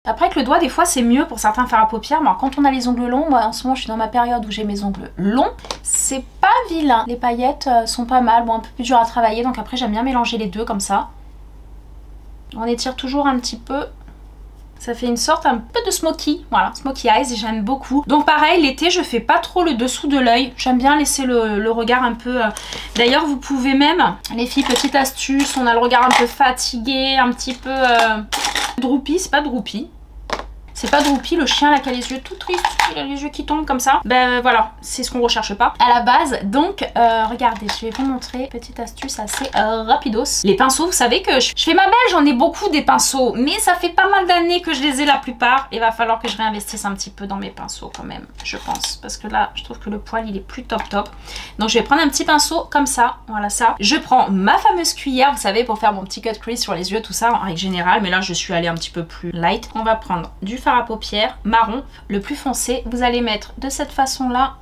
Après avec le doigt des fois c'est mieux pour certains fards à paupières. Mais quand on a les ongles longs, moi en ce moment je suis dans ma période où j'ai mes ongles longs, c'est pas vilain. Les paillettes sont pas mal, bon un peu plus dur à travailler. Donc après j'aime bien mélanger les deux comme ça. On étire toujours un petit peu. Ça fait une sorte un peu de smoky. Voilà, smoky eyes, et j'aime beaucoup. Donc pareil, l'été, je fais pas trop le dessous de l'œil. J'aime bien laisser le regard un peu... D'ailleurs, vous pouvez même, les filles, petite astuce, on a le regard un peu fatigué, un petit peu droopy. C'est pas droopy. C'est pas Droopy, le chien là qui a les yeux tout tristes, il a les yeux qui tombent comme ça. Ben voilà, c'est ce qu'on recherche pas à la base. Donc regardez, je vais vous montrer, petite astuce assez rapidos. Les pinceaux, vous savez que je fais ma belle, j'en ai beaucoup des pinceaux, mais ça fait pas mal d'années que je les ai la plupart. Il va falloir que je réinvestisse un petit peu dans mes pinceaux quand même, je pense. Parce que là, je trouve que le poil il est plus top. Donc je vais prendre un petit pinceau comme ça, voilà ça. Je prends ma fameuse cuillère, vous savez, pour faire mon petit cut crease sur les yeux, tout ça en règle générale. Mais là, je suis allée un petit peu plus light. On va prendre du fard à paupières marron, le plus foncé. Vous allez mettre de cette façon là,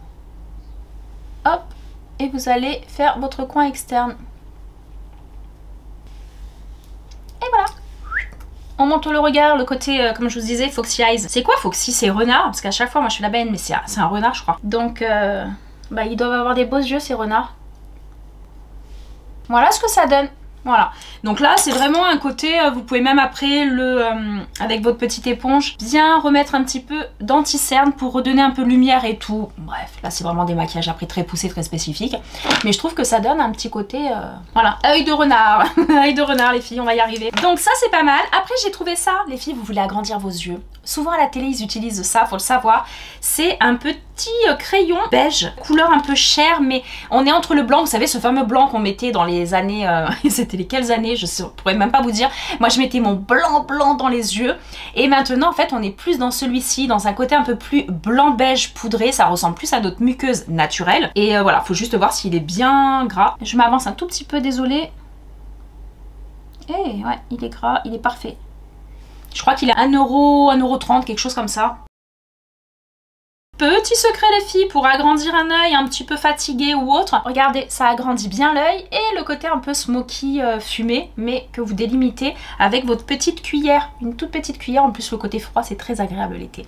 hop, et vous allez faire votre coin externe. Et voilà. On monte le regard, le côté, comme je vous disais, Foxy Eyes. C'est quoi Foxy? C'est renard, parce qu'à chaque fois, moi je fais la benne, mais c'est un renard, je crois. Donc, bah, ils doivent avoir des beaux yeux, ces renards. Voilà ce que ça donne. Voilà, donc là c'est vraiment un côté, vous pouvez même après avec votre petite éponge bien remettre un petit peu d'anti-cerne pour redonner un peu de lumière et tout. Bref, là c'est vraiment des maquillages après très poussés, très spécifiques. Mais je trouve que ça donne un petit côté, voilà, œil de renard. Œil de renard les filles, on va y arriver. Donc ça c'est pas mal. Après j'ai trouvé ça, les filles, vous voulez agrandir vos yeux. Souvent à la télé ils utilisent ça, faut le savoir. C'est un petit crayon beige, couleur un peu chair, mais on est entre le blanc, vous savez ce fameux blanc qu'on mettait dans les années, c'était lesquelles années, je pourrais même pas vous dire. Moi je mettais mon blanc dans les yeux. Et maintenant en fait on est plus dans celui-ci, dans un côté un peu plus blanc beige poudré. Ça ressemble plus à notre muqueuse naturelle. Et voilà, faut juste voir s'il est bien gras. Je m'avance un tout petit peu, désolée. Et ouais, il est gras, il est parfait. Je crois qu'il est 1 €, 1,30 €, quelque chose comme ça. Petit secret les filles, pour agrandir un œil un petit peu fatigué ou autre, regardez, ça agrandit bien l'œil et le côté un peu smoky fumé, mais que vous délimitez avec votre petite cuillère, une toute petite cuillère. En plus le côté froid c'est très agréable l'été.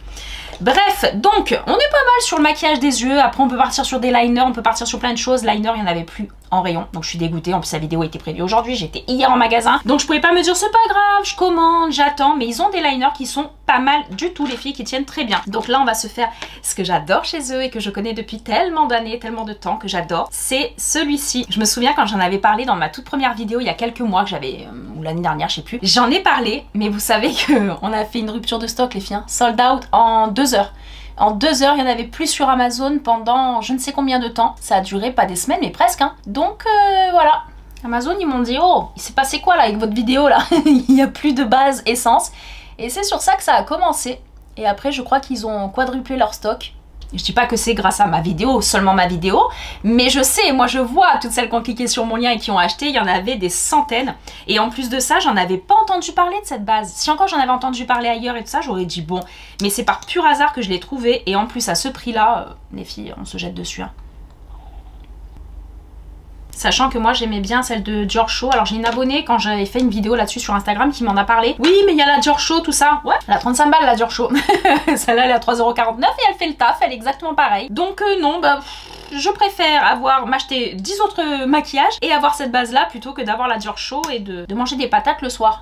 Bref, donc on est pas mal sur le maquillage des yeux. Après on peut partir sur des liners, on peut partir sur plein de choses. Liner il n'y en avait plus en rayon, donc je suis dégoûtée. En plus la vidéo était prévue aujourd'hui, j'étais hier en magasin, donc je pouvais pas me dire c'est pas grave, je commande, j'attends. Mais ils ont des liners qui sont pas mal du tout les filles, qui tiennent très bien. Donc là on va se faire ce que j'adore chez eux et que je connais depuis tellement d'années, tellement de temps, que j'adore, c'est celui-ci. Je me souviens quand j'en avais parlé dans ma toute première vidéo il y a quelques mois que j'avais, ou l'année dernière je sais plus, j'en ai parlé, mais vous savez que on a fait une rupture de stock les filles, hein. Sold out en 2 heures. En 2 heures, il n'y en avait plus sur Amazon pendant je ne sais combien de temps. Ça a duré pas des semaines, mais presque. Hein. Donc voilà. Amazon, ils m'ont dit, oh, il s'est passé quoi là avec votre vidéo là? Il n'y a plus de base essence. Et c'est sur ça que ça a commencé. Et après, je crois qu'ils ont quadruplé leur stock. Je dis pas que c'est grâce à ma vidéo, seulement ma vidéo, mais je sais, moi je vois toutes celles qui ont cliqué sur mon lien et qui ont acheté, il y en avait des centaines. Et en plus de ça, j'en avais pas entendu parler de cette base. Si encore j'en avais entendu parler ailleurs et tout ça, j'aurais dit bon. Mais c'est par pur hasard que je l'ai trouvé, et en plus à ce prix-là, les filles, on se jette dessus. Hein. Sachant que moi j'aimais bien celle de Dior Show. Alors j'ai une abonnée quand j'avais fait une vidéo là-dessus sur Instagram qui m'en a parlé. Oui mais il y a la Dior Show tout ça. Ouais, elle a 35 balles la Dior Show. Celle-là elle est à 3,49 € et elle fait le taf, elle est exactement pareil. Donc non bah je préfère m'acheter 10 autres maquillages et avoir cette base là plutôt que d'avoir la Dior Show et de manger des patates le soir.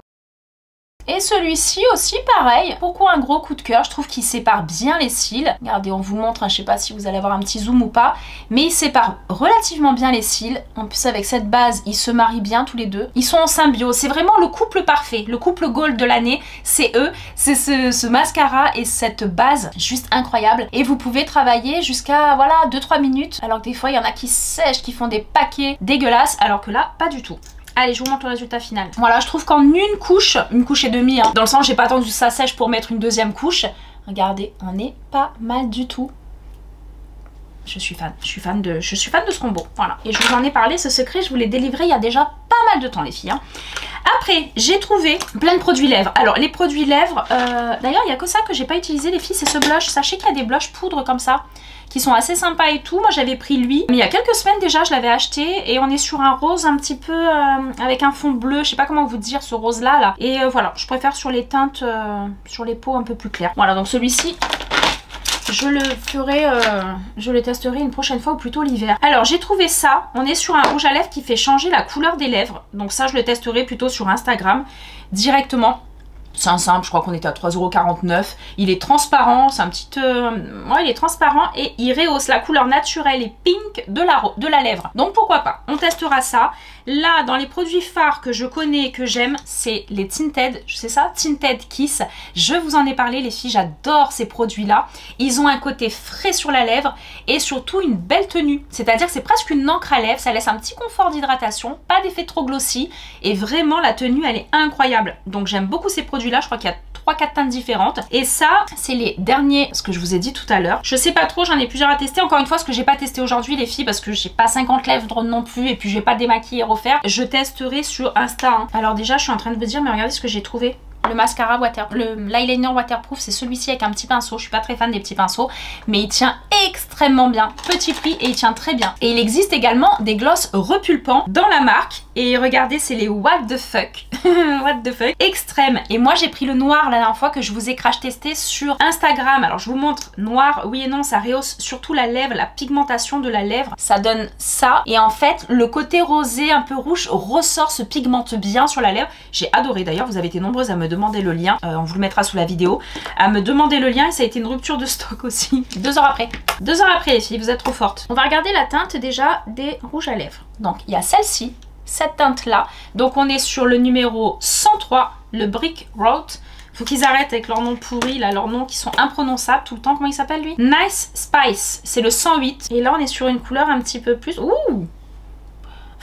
Et celui-ci aussi pareil. Pourquoi un gros coup de cœur? Je trouve qu'il sépare bien les cils. Regardez, on vous montre, hein, je sais pas si vous allez avoir un petit zoom ou pas, mais il sépare relativement bien les cils. En plus avec cette base, ils se marient bien tous les deux. Ils sont en symbiose, c'est vraiment le couple parfait, le couple gold de l'année, c'est eux. C'est ce mascara et cette base, juste incroyable. Et vous pouvez travailler jusqu'à, voilà, 2-3 minutes, alors que des fois il y en a qui sèchent, qui font des paquets dégueulasses, alors que là, pas du tout. Allez, je vous montre le résultat final. Voilà, je trouve qu'en une couche et demie, hein, dans le sens j'ai pas attendu que ça sèche pour mettre une deuxième couche. Regardez, on est pas mal du tout. Je suis fan de ce combo. Voilà. Et je vous en ai parlé, ce secret, je vous l'ai délivré il y a déjà pas mal de temps les filles. Hein. Après, j'ai trouvé plein de produits lèvres. Alors les produits lèvres, d'ailleurs il n'y a que ça que j'ai pas utilisé les filles, c'est ce blush. Sachez qu'il y a des blushs poudre comme ça, qui sont assez sympas et tout. Moi j'avais pris lui, mais il y a quelques semaines déjà je l'avais acheté. Et on est sur un rose un petit peu avec un fond bleu, je sais pas comment vous dire ce rose là. Et voilà, je préfère sur les teintes, sur les peaux un peu plus claires. Voilà, donc celui-ci... je le testerai une prochaine fois ou plutôt l'hiver. Alors j'ai trouvé ça, on est sur un rouge à lèvres qui fait changer la couleur des lèvres. Donc ça je le testerai plutôt sur Instagram directement. C'est un simple, je crois qu'on était à 3,49 €. Il est transparent, c'est un petit... ouais, il est transparent et il rehausse la couleur naturelle et pink de la lèvre. Donc pourquoi pas, on testera ça. Là, dans les produits phares que je connais et que j'aime, c'est les Tinted, c'est ça, Tinted Kiss. Je vous en ai parlé les filles, j'adore ces produits-là. Ils ont un côté frais sur la lèvre et surtout une belle tenue. C'est-à-dire que c'est presque une encre à lèvres, ça laisse un petit confort d'hydratation, pas d'effet trop glossy et vraiment la tenue elle est incroyable. Donc j'aime beaucoup ces produits-là, je crois qu'il y a 3-4 teintes différentes. Et ça, c'est les derniers, ce que je vous ai dit tout à l'heure. Je sais pas trop, j'en ai plusieurs à tester. Encore une fois, ce que j'ai pas testé aujourd'hui les filles, parce que j'ai pas 50 lèvres non plus et puis je vais pas démaquiller et refaire. Je testerai sur Insta. Hein. Alors déjà, je suis en train de vous dire, mais regardez ce que j'ai trouvé. Le mascara l'eyeliner waterproof, c'est celui-ci avec un petit pinceau. Je suis pas très fan des petits pinceaux, mais il tient extrêmement bien. Petit prix et il tient très bien. Et il existe également des glosses repulpants dans la marque. Et regardez, c'est les What the fuck. What the fuck extrême. Et moi, j'ai pris le noir la dernière fois que je vous ai crash testé sur Instagram. Alors, je vous montre noir. Oui et non, ça rehausse surtout la lèvre, la pigmentation de la lèvre. Ça donne ça. Et en fait, le côté rosé un peu rouge ressort, se pigmente bien sur la lèvre. J'ai adoré. D'ailleurs, vous avez été nombreuses à me demander le lien, on vous le mettra sous la vidéo, à me demander le lien et ça a été une rupture de stock aussi. 2 heures après. 2 heures après les filles, vous êtes trop fortes. On va regarder la teinte déjà des rouges à lèvres. Donc il y a celle-ci, cette teinte là. Donc on est sur le numéro 103, le Brick Road. Faut qu'ils arrêtent avec leurs noms pourris, là, leurs noms qui sont imprononçables tout le temps. Comment il s'appelle lui? Nice Spice, c'est le 108. Et là on est sur une couleur un petit peu plus... Ouh,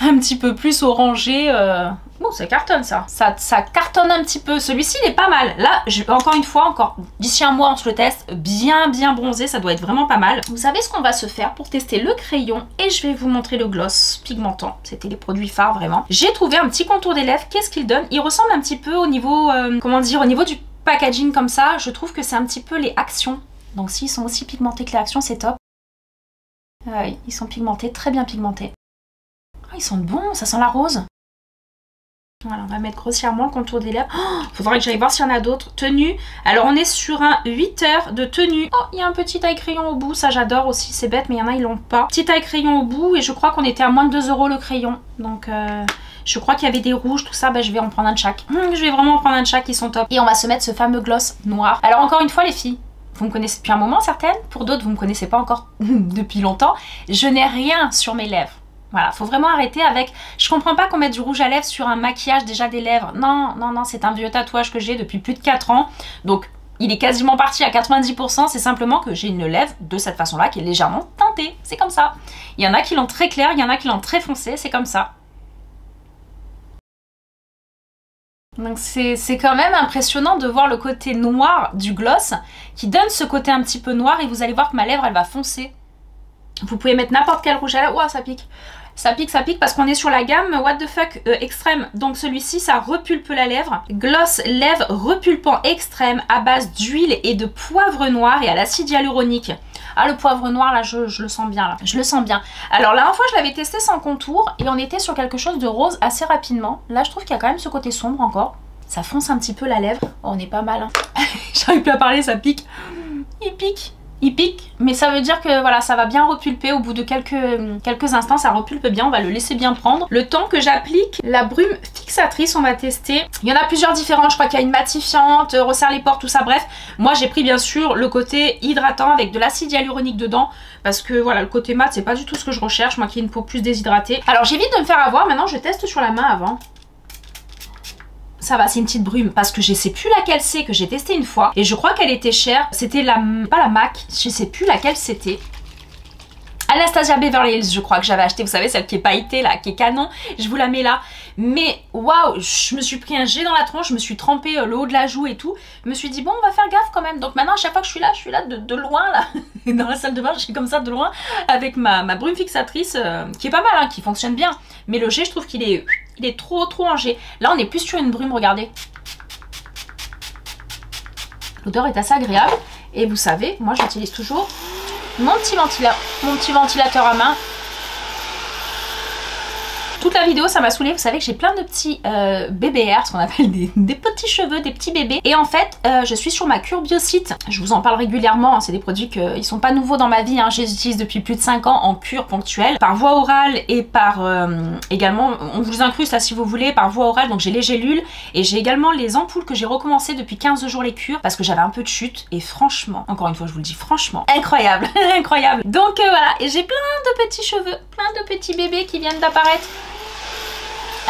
un petit peu plus orangé. Bon, ça cartonne ça. Ça cartonne un petit peu. Celui-ci, il est pas mal. Là, encore une fois, d'ici un mois, on se le teste. Bien bronzé, ça doit être vraiment pas mal. Vous savez ce qu'on va se faire pour tester le crayon et je vais vous montrer le gloss pigmentant. C'était les produits phares, vraiment. J'ai trouvé un petit contour des lèvres. Qu'est-ce qu'il donne? Il ressemble un petit peu au niveau, comment dire, au niveau du packaging comme ça. Je trouve que c'est un petit peu les actions Donc s'ils sont aussi pigmentés que les Action, c'est top. Oui, ils sont pigmentés, très bien pigmentés. Oh, ils sentent bon, ça sent la rose. Voilà, on va mettre grossièrement le contour des lèvres. Oh, faudrait que j'aille voir s'il y en a d'autres. Tenue. Alors on est sur un 8 heures de tenue. Oh, il y a un petit taille crayon au bout. Ça j'adore aussi, c'est bête, mais il y en a ils l'ont pas. Petit taille crayon au bout et je crois qu'on était à moins de 2 € le crayon. Donc je crois qu'il y avait des rouges, tout ça. Bah, je vais en prendre un de chaque. Je vais vraiment en prendre un de chaque, ils sont top. Et on va se mettre ce fameux gloss noir. Alors encore une fois les filles, vous me connaissez depuis un moment certaines. Pour d'autres vous me connaissez pas encore depuis longtemps. Je n'ai rien sur mes lèvres. Voilà, faut vraiment arrêter avec... Je comprends pas qu'on mette du rouge à lèvres sur un maquillage déjà des lèvres. Non, non, non, c'est un vieux tatouage que j'ai depuis plus de 4 ans. Donc, il est quasiment parti à 90%. C'est simplement que j'ai une lèvre de cette façon-là qui est légèrement teintée. C'est comme ça. Il y en a qui l'ont très clair, il y en a qui l'ont très foncé. C'est comme ça. Donc c'est quand même impressionnant de voir le côté noir du gloss qui donne ce côté un petit peu noir et vous allez voir que ma lèvre, elle va foncer. Vous pouvez mettre n'importe quel rouge à lèvres. Ouah, ça pique. Ça pique parce qu'on est sur la gamme What the fuck extrême. Donc celui-ci, ça repulpe la lèvre. Gloss lèvres repulpant extrême à base d'huile et de poivre noir et à l'acide hyaluronique. Ah, le poivre noir, là, je le sens bien, là. Je le sens bien. Alors, la dernière fois, je l'avais testé sans contour et on était sur quelque chose de rose assez rapidement. Là, je trouve qu'il y a quand même ce côté sombre encore. Ça fonce un petit peu la lèvre. Oh, on est pas mal, hein. J'arrive plus à parler, ça pique. Il pique. Il pique, mais ça veut dire que voilà, ça va bien repulper au bout de quelques instants, ça repulpe bien, on va le laisser bien prendre. Le temps que j'applique la brume fixatrice, on va tester. Il y en a plusieurs différentes, je crois qu'il y a une matifiante, resserre les pores, tout ça, bref. Moi j'ai pris bien sûr le côté hydratant avec de l'acide hyaluronique dedans, parce que voilà, le côté mat c'est pas du tout ce que je recherche, moi qui ai une peau plus déshydratée. Alors j'évite de me faire avoir, maintenant je teste sur la main avant. Ça va, c'est une petite brume parce que je sais plus laquelle c'est que j'ai testé une fois et je crois qu'elle était chère. C'était pas la MAC, je sais plus laquelle c'était. Anastasia Beverly Hills, je crois que j'avais acheté, vous savez, celle qui est pailletée là, qui est canon. Je vous la mets là. Mais waouh, je me suis pris un jet dans la tronche, je me suis trempé le haut de la joue et tout. Je me suis dit bon, on va faire gaffe quand même. Donc maintenant, à chaque fois que je suis là de loin là. Dans la salle de bain, je suis comme ça de loin avec ma brume fixatrice qui est pas mal, hein, qui fonctionne bien. Mais le jet, je trouve qu'il est trop en jet. Là, on est plus sur une brume, regardez. L'odeur est assez agréable. Et vous savez, moi j'utilise toujours mon petit ventilateur à main. Toute la vidéo, ça m'a saoulée. Vous savez que j'ai plein de petits BBR, ce qu'on appelle des petits cheveux, des petits bébés. Et en fait, je suis sur ma cure Biocyte. Je vous en parle régulièrement. Hein. C'est des produits qui sont pas nouveaux dans ma vie. Hein. Je les utilise depuis plus de 5 ans en cure ponctuelle. Par voie orale et par également, on vous incruste là si vous voulez, par voie orale. Donc j'ai les gélules et j'ai également les ampoules que j'ai recommencé depuis 15 jours les cures parce que j'avais un peu de chute. Et franchement, encore une fois, je vous le dis franchement, incroyable, incroyable. Donc voilà, et j'ai plein de petits cheveux, plein de petits bébés qui viennent d'apparaître.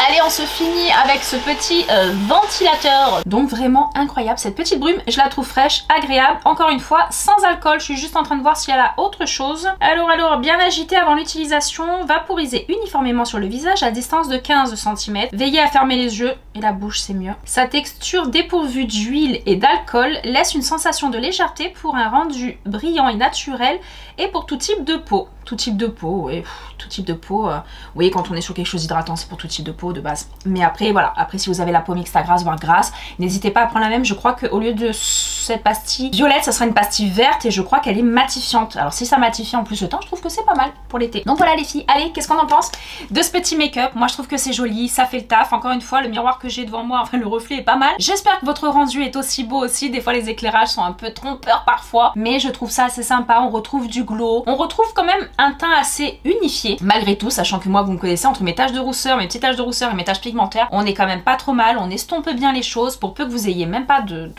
Allez, on se finit avec ce petit ventilateur. Donc vraiment incroyable cette petite brume. Je la trouve fraîche, agréable. Encore une fois, sans alcool. Je suis juste en train de voir s'il y a là autre chose. Alors, bien agité avant l'utilisation. Vaporiser uniformément sur le visage à distance de 15 cm. Veillez à fermer les yeux et la bouche, c'est mieux. Sa texture dépourvue d'huile et d'alcool laisse une sensation de légèreté pour un rendu brillant et naturel et pour tout type de peau. Tout type de peau, oui, tout type de peau. Oui, quand on est sur quelque chose d'hydratant, c'est pour tout type de peau de base. Mais après, voilà, après si vous avez la peau mixte à grasse, voire grasse, n'hésitez pas à prendre la même. Je crois qu'au lieu de cette pastille violette, ça sera une pastille verte et je crois qu'elle est matifiante. Alors si ça matifie en plus le temps, je trouve que c'est pas mal pour l'été. Donc voilà les filles, allez, qu'est-ce qu'on en pense de ce petit make-up? Moi je trouve que c'est joli, ça fait le taf. Encore une fois, le miroir que j'ai devant moi, enfin le reflet est pas mal. J'espère que votre rendu est aussi beau aussi. Des fois les éclairages sont un peu trompeurs parfois, mais je trouve ça assez sympa. On retrouve du glow, on retrouve quand même un teint assez unifié. Malgré tout, sachant que moi vous me connaissez, entre mes taches de rousseur, mes petites taches de rousseur et mes taches pigmentaires, on est quand même pas trop mal, on estompe bien les choses pour peu que vous ayez même pas de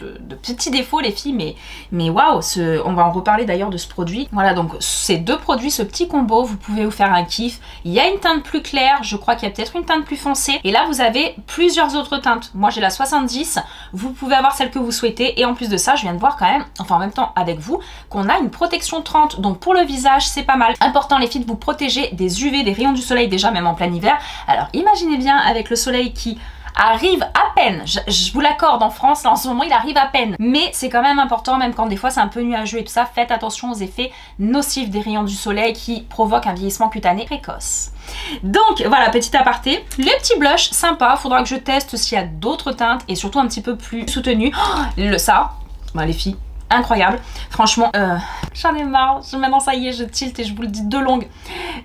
petits défauts les filles, mais waouh, on va en reparler d'ailleurs de ce produit. Voilà, donc ces deux produits, ce petit combo, vous pouvez vous faire un kiff. Il y a une teinte plus claire, je crois qu'il y a peut-être une teinte plus foncée et là vous avez plusieurs autres teintes. Moi j'ai la 70, vous pouvez avoir celle que vous souhaitez et en plus de ça, je viens de voir quand même, enfin en même temps avec vous, qu'on a une protection 30, donc pour le visage c'est pas mal. Important les filles de vous protéger des UV, des rayons du soleil déjà même en plein hiver. Alors imaginez bien avec le soleil qui arrive à peine, je vous l'accorde en France, là en ce moment il arrive à peine, mais c'est quand même important, même quand des fois c'est un peu nuageux et tout ça, faites attention aux effets nocifs des rayons du soleil qui provoquent un vieillissement cutané précoce. Donc voilà, petit aparté, les petits blushs sympa, faudra que je teste s'il y a d'autres teintes et surtout un petit peu plus soutenues. Oh, ça, bah, les filles, incroyable. Franchement, j'en ai marre. Maintenant ça y est, je tilt et je vous le dis de longue.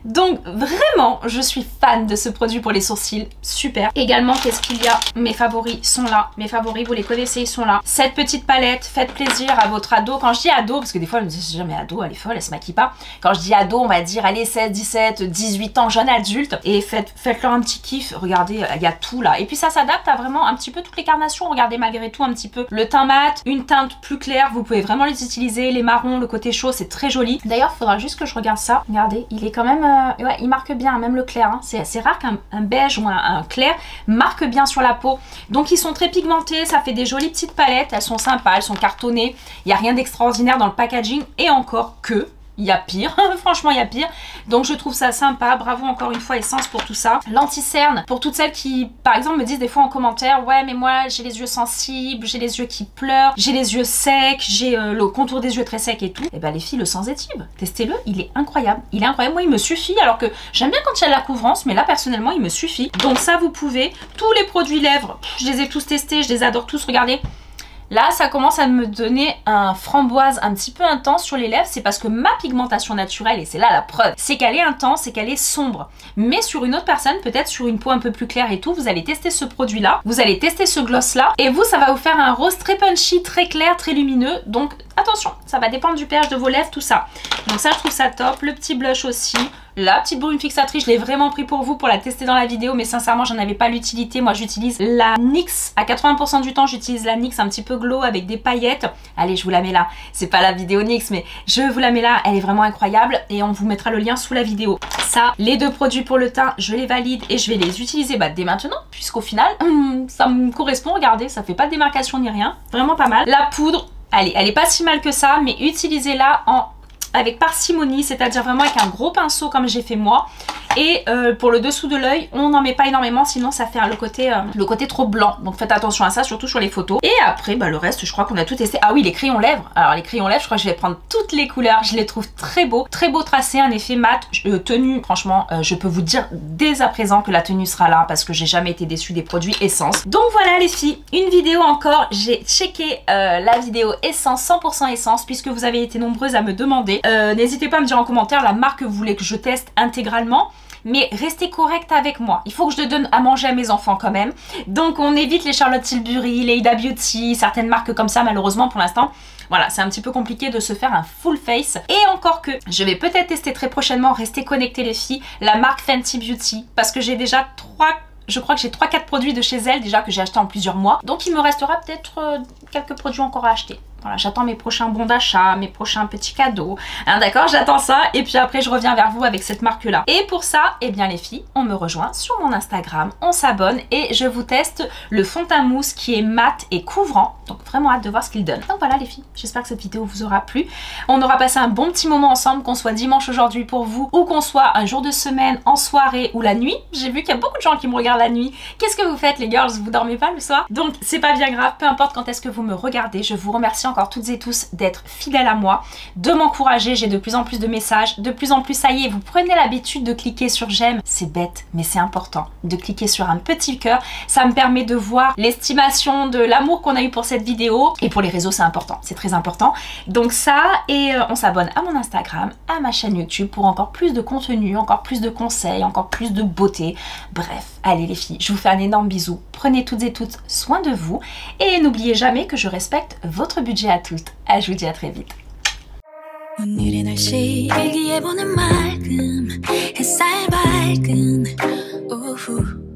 Donc vraiment, je suis fan de ce produit pour les sourcils. Super. Également, qu'est-ce qu'il y a? Mes favoris sont là. Mes favoris, vous les connaissez, ils sont là. Cette petite palette, faites plaisir à votre ado. Quand je dis ado, parce que des fois, elle me dit jamais ado, elle est folle, elle se maquille pas. Quand je dis ado, on va dire, allez, 16, 17, 18 ans, jeune adulte. Et faites-leur un petit kiff. Regardez, il y a tout là. Et puis ça s'adapte à vraiment un petit peu toutes les carnations. Regardez malgré tout un petit peu le teint mat, une teinte plus claire. Vous pouvez vraiment les utiliser. Les marrons, le côté chaud, c'est très joli. D'ailleurs, il faudra juste que je regarde ça. Regardez, il est quand même... ouais, il marque bien, même le clair. Hein. C'est rare qu'un beige ou un clair marque bien sur la peau. Donc ils sont très pigmentés. Ça fait des jolies petites palettes. Elles sont sympas, elles sont cartonnées. Il n'y a rien d'extraordinaire dans le packaging. Et encore que... il y a pire, franchement il y a pire. Donc je trouve ça sympa, bravo encore une fois Essence pour tout ça. L'anti-cerne, pour toutes celles qui par exemple me disent des fois en commentaire, ouais mais moi j'ai les yeux sensibles, j'ai les yeux qui pleurent, j'ai les yeux secs, j'ai le contour des yeux très sec et tout. Et ben les filles, le Sensitive, testez-le, il est incroyable. Il est incroyable, moi il me suffit, alors que j'aime bien quand il y a de la couvrance, mais là personnellement il me suffit. Donc ça vous pouvez, tous les produits lèvres, je les ai tous testés, je les adore tous, regardez. Là, ça commence à me donner un framboise un petit peu intense sur les lèvres. C'est parce que ma pigmentation naturelle, et c'est là la preuve, c'est qu'elle est intense et qu'elle est sombre. Mais sur une autre personne, peut-être sur une peau un peu plus claire et tout, vous allez tester ce produit-là, vous allez tester ce gloss-là, et vous, ça va vous faire un rose très punchy, très clair, très lumineux. Donc, attention, ça va dépendre du pH de vos lèvres, tout ça. Donc ça, je trouve ça top. Le petit blush aussi. La petite brume fixatrice, je l'ai vraiment pris pour vous pour la tester dans la vidéo, mais sincèrement, j'en avais pas l'utilité. Moi, j'utilise la NYX. À 80% du temps, j'utilise la NYX un petit peu glow avec des paillettes. Allez, je vous la mets là. C'est pas la vidéo NYX, mais je vous la mets là. Elle est vraiment incroyable et on vous mettra le lien sous la vidéo. Ça, les deux produits pour le teint, je les valide et je vais les utiliser dès maintenant, puisqu'au final, ça me correspond. Regardez, ça fait pas de démarcation ni rien. Vraiment pas mal. La poudre, allez, elle est pas si mal que ça, mais utilisez-la avec parcimonie, c'est-à-dire vraiment avec un gros pinceau comme j'ai fait moi. Et pour le dessous de l'œil, on n'en met pas énormément, sinon ça fait le côté trop blanc. Donc faites attention à ça, surtout sur les photos. Et après, le reste, je crois qu'on a tout testé. Ah oui, les crayons lèvres. Alors les crayons lèvres, je crois que je vais prendre toutes les couleurs. Je les trouve très beaux tracé, un effet mat. Tenue, franchement, je peux vous dire dès à présent que la tenue sera là parce que j'ai jamais été déçue des produits Essence. Donc voilà les filles, une vidéo encore. J'ai checké la vidéo Essence, 100% Essence, puisque vous avez été nombreuses à me demander. N'hésitez pas à me dire en commentaire la marque que vous voulez que je teste intégralement. Mais restez correct avec moi. Il faut que je donne à manger à mes enfants quand même. Donc on évite les Charlotte Tilbury, les Huda Beauty, certaines marques comme ça malheureusement pour l'instant. Voilà, c'est un petit peu compliqué de se faire un full face. Et encore que, je vais peut-être tester très prochainement, restez connectés les filles, la marque Fenty Beauty. Parce que j'ai déjà je crois que j'ai 3-4 produits de chez elle déjà que j'ai acheté en plusieurs mois. Donc il me restera peut-être quelques produits encore à acheter. Voilà, j'attends mes prochains bons d'achat, mes prochains petits cadeaux. Hein, d'accord, j'attends ça. Et puis après, je reviens vers vous avec cette marque-là. Et pour ça, eh bien les filles, on me rejoint sur mon Instagram, on s'abonne et je vous teste le fond à mousse qui est mat et couvrant. Donc vraiment hâte de voir ce qu'il donne. Donc voilà les filles, j'espère que cette vidéo vous aura plu. On aura passé un bon petit moment ensemble, qu'on soit dimanche aujourd'hui pour vous ou qu'on soit un jour de semaine, en soirée ou la nuit. J'ai vu qu'il y a beaucoup de gens qui me regardent la nuit. Qu'est-ce que vous faites les girls? Vous dormez pas le soir? Donc c'est pas bien grave, peu importe quand est-ce que vous me regardez. Je vous remercie encore toutes et tous d'être fidèles à moi, de m'encourager. J'ai de plus en plus de messages, de plus en plus ça y est, vous prenez l'habitude de cliquer sur j'aime. C'est bête, mais c'est important de cliquer sur un petit cœur. Ça me permet de voir l'estimation de l'amour qu'on a eu pour cette vidéo. Et pour les réseaux, c'est important, c'est très important. Donc ça, et on s'abonne à mon Instagram, à ma chaîne YouTube pour encore plus de contenu, encore plus de conseils, encore plus de beauté. Bref, allez les filles, je vous fais un énorme bisou. Prenez toutes et toutes soin de vous et n'oubliez jamais que je respecte votre budget à toutes. Je vous dis à très vite. 오늘의 날씨 일기예보는 맑음 햇살 밝은 오후